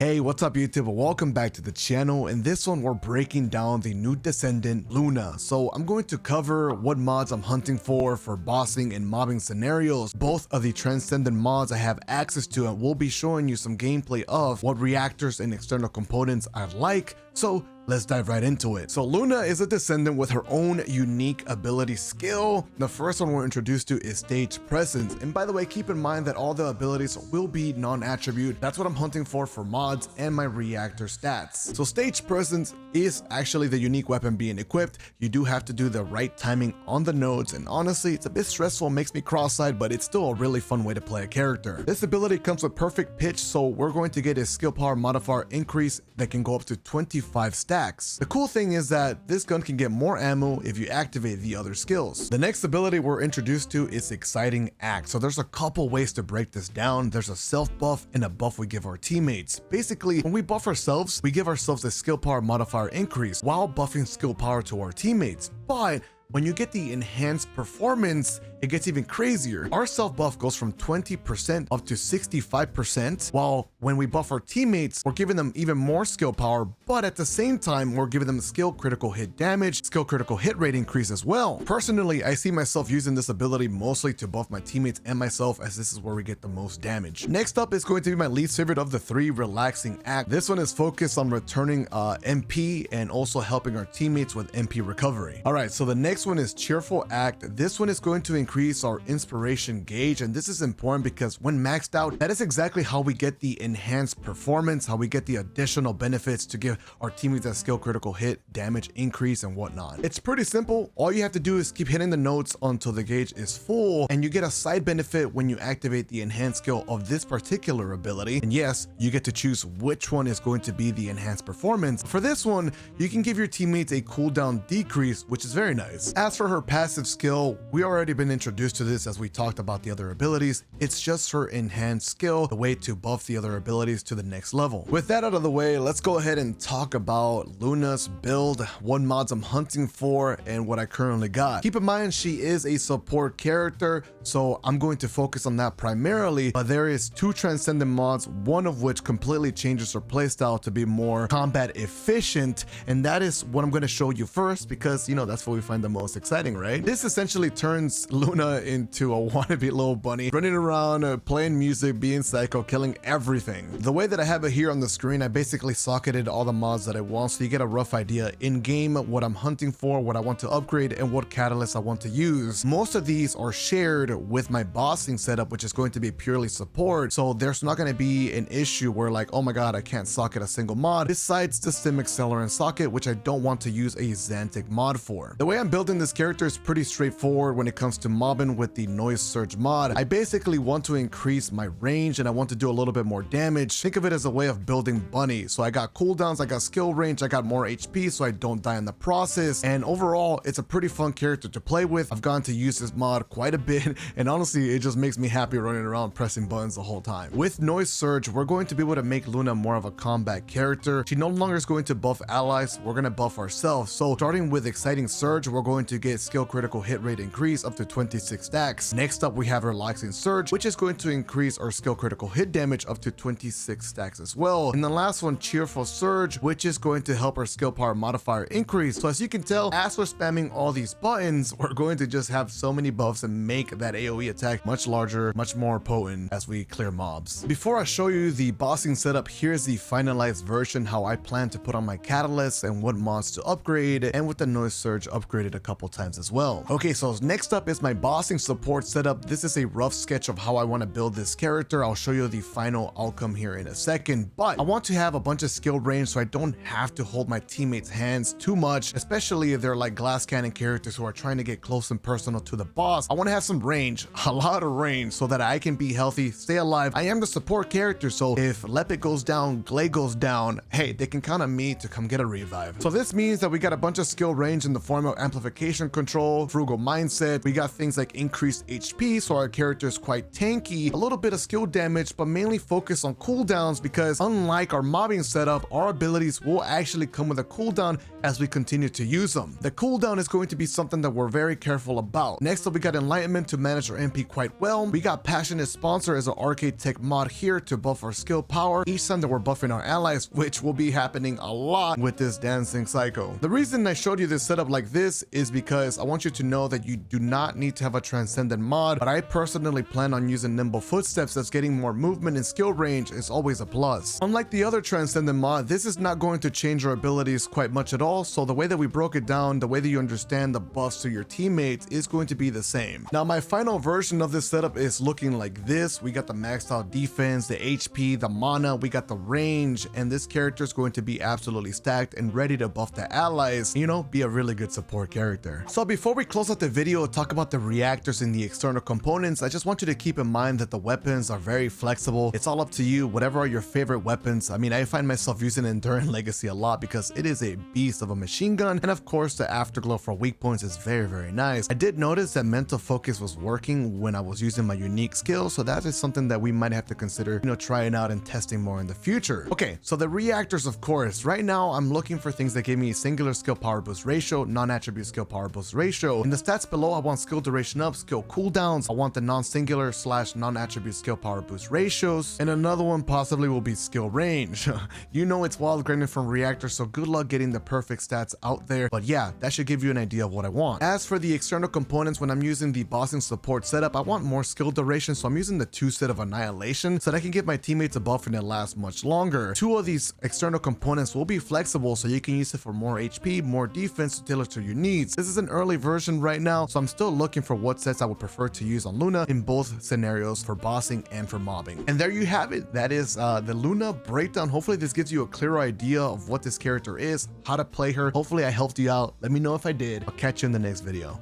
Hey, what's up YouTube? Welcome back to the channel. In this one, we're breaking down the new Descendant, Luna. So I'm going to cover what mods I'm hunting for bossing and mobbing scenarios. Both of the Transcendent mods I have access to, and we'll be showing you some gameplay of what reactors and external components I like. So let's dive right into it. So Luna is a Descendant with her own unique ability skill. The first one we're introduced to is Stage Presence. And by the way, keep in mind that all the abilities will be non-attribute. That's what I'm hunting for mods and my reactor stats. So Stage Presence is actually the unique weapon being equipped. You do have to do the right timing on the nodes, and honestly, it's a bit stressful, makes me cross-eyed, but it's still a really fun way to play a character. This ability comes with perfect pitch, so we're going to get a skill power modifier increase that can go up to 25 stacks. The cool thing is that this gun can get more ammo if you activate the other skills. The next ability we're introduced to is Exciting Act. So there's a couple ways to break this down. There's a self buff and a buff we give our teammates. Basically, when we buff ourselves, we give ourselves a skill power modifier increase while buffing skill power to our teammates. But when you get the enhanced performance, it gets even crazier. Our self buff goes from 20% up to 65%, while when we buff our teammates, we're giving them even more skill power, but at the same time, we're giving them skill critical hit damage, skill critical hit rate increase as well. Personally, I see myself using this ability mostly to buff my teammates and myself, as this is where we get the most damage. Next up is going to be my least favorite of the three, Relaxing Act. This one is focused on returning MP and also helping our teammates with MP recovery. All right, so the next one is Cheerful Act. This one is going to increase our inspiration gauge, and this is important because when maxed out, that is exactly how we get the enhanced performance, how we get the additional benefits to give our teammates that skill critical hit damage increase and whatnot. It's pretty simple. All you have to do is keep hitting the notes until the gauge is full, and you get a side benefit when you activate the enhanced skill of this particular ability. And yes, you get to choose which one is going to be the enhanced performance. For this one, you can give your teammates a cooldown decrease, which is very nice. As for her passive skill, we already been introduced to this as we talked about the other abilities. It's just her enhanced skill, the way to buff the other abilities to the next level. With that out of the way, let's go ahead and talk about Luna's build, what mods I'm hunting for, and what I currently got. Keep in mind, she is a support character, so I'm going to focus on that primarily, but there is two Transcendent mods, one of which completely changes her playstyle to be more combat efficient, and that is what I'm going to show you first, because, you know, that's what we find the most exciting, right? This essentially turns Luna into a wannabe little bunny, running around, playing music, being psycho, killing everything. The way that I have it here on the screen, I basically socketed all the mods that I want, so you get a rough idea in game what I'm hunting for, what I want to upgrade, and what catalysts I want to use. Most of these are shared with my bossing setup, which is going to be purely support, so there's not going to be an issue where like, oh my god, I can't socket a single mod besides the Stim Accelerant socket, which I don't want to use a Xantic mod for. The way I'm building this character is pretty straightforward when it comes to mobbing with the Noise Surge mod. I basically want to increase my range and I want to do a little bit more damage. Think of it as a way of building Bunny. So I got cooldowns, I got skill range, I got more HP so I don't die in the process, and overall it's a pretty fun character to play with. I've gotten to use this mod quite a bit, and honestly it just makes me happy running around pressing buttons the whole time. With Noise Surge, we're going to be able to make Luna more of a combat character. She no longer is going to buff allies, we're going to buff ourselves. So starting with Exciting Surge, we're going to get skill critical hit rate increase up to 26 stacks. Next up, we have Relaxing Surge, which is going to increase our skill critical hit damage up to 26 stacks as well. And the last one, Cheerful Surge, which is going to help our skill power modifier increase. So as you can tell, as we're spamming all these buttons, we're going to just have so many buffs and make that AoE attack much larger, much more potent as we clear mobs. Before I show you the bossing setup, here's the finalized version, how I plan to put on my catalysts and what mods to upgrade, and with the Noise Surge upgraded a couple times as well. Okay, so next up is my bossing support setup. This is a rough sketch of how I want to build this character. I'll show you the final outcome here in a second, but I want to have a bunch of skill range so I don't have to hold my teammates' hands too much, especially if they're like glass cannon characters who are trying to get close and personal to the boss. I want to have some range, a lot of range, so that I can be healthy, stay alive. I am the support character, so if Lepit goes down, Glay goes down, hey, they can count on me to come get a revive. So this means that we got a bunch of skill range in the form of amplification control, frugal mindset, we got things like increased HP, so our character is quite tanky, a little bit of skill damage, but mainly focus on cooldowns because unlike our mobbing setup, our abilities will actually come with a cooldown as we continue to use them. The cooldown is going to be something that we're very careful about. Next up, we got Enlightenment to manage our MP quite well. We got Passionate Sponsor as an arcade tech mod here to buff our skill power each time that we're buffing our allies, which will be happening a lot with this Dancing Psycho. The reason I showed you this setup like this is because I want you to know that you do not need to have a Transcendent mod, but I personally plan on using Nimble Footsteps, as getting more movement and skill range is always a plus. Unlike the other Transcendent mod, this is not going to change our abilities quite much at all, so the way that we broke it down, the way that you understand the buffs to your teammates is going to be the same. Now my final version of this setup is looking like this. We got the maxed out defense, the HP, the mana, we got the range, and this character is going to be absolutely stacked and ready to buff the allies, you know, be a really good support character. So before we close out the video, talk about the reactors and the external components, I just want you to keep in mind that the weapons are very flexible. It's all up to you, whatever are your favorite weapons. I mean, I find myself using Enduring Legacy a lot because it is a beast of a machine gun, and of course the Afterglow for weak points is very nice. I did notice that Mental Focus was working when I was using my unique skill, so that is something that we might have to consider, you know, trying out and testing more in the future. Okay, so the reactors, of course, right now I'm looking for things that give me singular skill power boost ratio, non-attribute skill power boost ratio. In the stats below, I want skill duration up, skill cooldowns, I want the non-singular / non-attribute skill power boost ratios, and another one possibly will be skill range. You know it's wild grinding from reactors, so good luck getting the perfect stats out there, but yeah, that should give you an idea of what I want. As for the external components, when I'm using the bossing support setup, I want more skill duration, so I'm using the 2 set of Annihilation so that I can give my teammates a buff and it lasts much longer. 2 of these external components will be flexible, so you can use it for more HP, more defense to tailor to your needs. This is an early version right now, so I'm still looking for what sets I would prefer to use on Luna in both scenarios, for bossing and for mobbing. And there you have it. That is the Luna breakdown. Hopefully this gives you a clear idea of what this character is, how to play her. Hopefully I helped you out. Let me know if I did. I'll catch you in the next video.